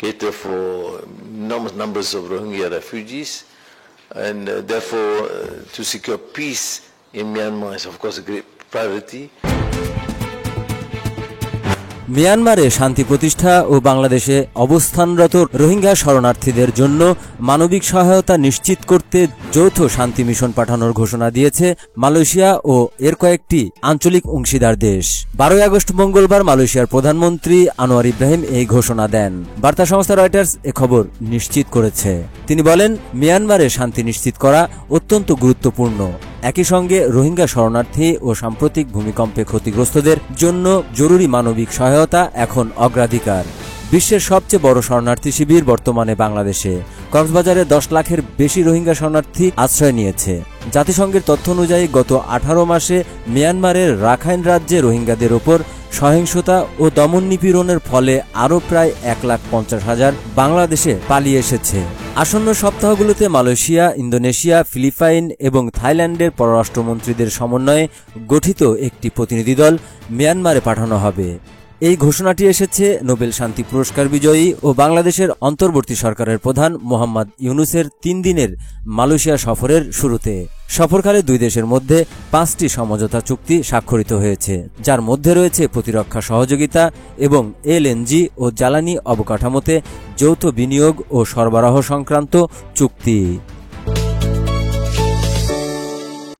cater for enormous numbers of Rohingya refugees, and therefore to secure peace in Myanmar is of course a great priority. মিয়ানমারে শান্তি প্রতিষ্ঠা ও বাংলাদেশে অবস্থানরত রোহিঙ্গা শরণার্থীদের জন্য মানবিক সহায়তা নিশ্চিত করতে যৌথ শান্তি মিশন পাঠানোর ঘোষণা দিয়েছে মালয়েশিয়া ও এর কয়েকটি আঞ্চলিক অংশীদার দেশ। 12 আগস্ট মঙ্গলবার মালয়েশিয়ার প্রধানমন্ত্রী আনোয়ার ইব্রাহিম এই ঘোষণা দেন। বার্তা সংস্থা রয়টার্স এ খবর নিশ্চিত করেছে। তিনি বলেন, মিয়ানমারে শান্তি নিশ্চিত করা অত্যন্ত গুরুত্বপূর্ণ। একই সঙ্গে রোহিঙ্গা শরণার্থী ও সাম্প্রতিক ভূমিকম্পে ক্ষতিগ্রস্তদের জন্য জরুরি মানবিক সহায়তা এখন অগ্রাধিকার। বিশ্বের সবচেয়ে বড় শরণার্থী শিবির বর্তমানে বাংলাদেশে। কক্সবাজারে 10 লাখের বেশি রোহিঙ্গা শরণার্থী আশ্রয় নিয়েছে। জাতিসংঘের তথ্য অনুযায়ী গত 18 মাসে মিয়ানমারের রাখাইন রাজ্যে রোহিঙ্গাদের ওপর সহিংসতা ও দমন নিপীড়নের ফলে আরও প্রায় 1,50,000 বাংলাদেশে পালিয়ে এসেছে। আসন্ন সপ্তাহগুলোতে মালয়েশিয়া, ইন্দোনেশিয়া, ফিলিপাইন এবং থাইল্যান্ডের পররাষ্ট্রমন্ত্রীদের সমন্বয়ে গঠিত একটি প্রতিনিধি দল মিয়ানমারে পাঠানো হবে। এই ঘোষণাটি এসেছে নোবেল শান্তি পুরস্কার বিজয়ী ও বাংলাদেশের অন্তর্বর্তী সরকারের প্রধান মোহাম্মদ ইউনূসের 3 দিনের মালয়েশিয়া সফরের শুরুতে। সফরকালে দুই দেশের মধ্যে 5টি সমঝোতা চুক্তি স্বাক্ষরিত হয়েছে, যার মধ্যে রয়েছে প্রতিরক্ষা সহযোগিতা এবং এলএনজি ও জ্বালানি অবকাঠামোতে যৌথ বিনিয়োগ ও সরবরাহ সংক্রান্ত চুক্তি।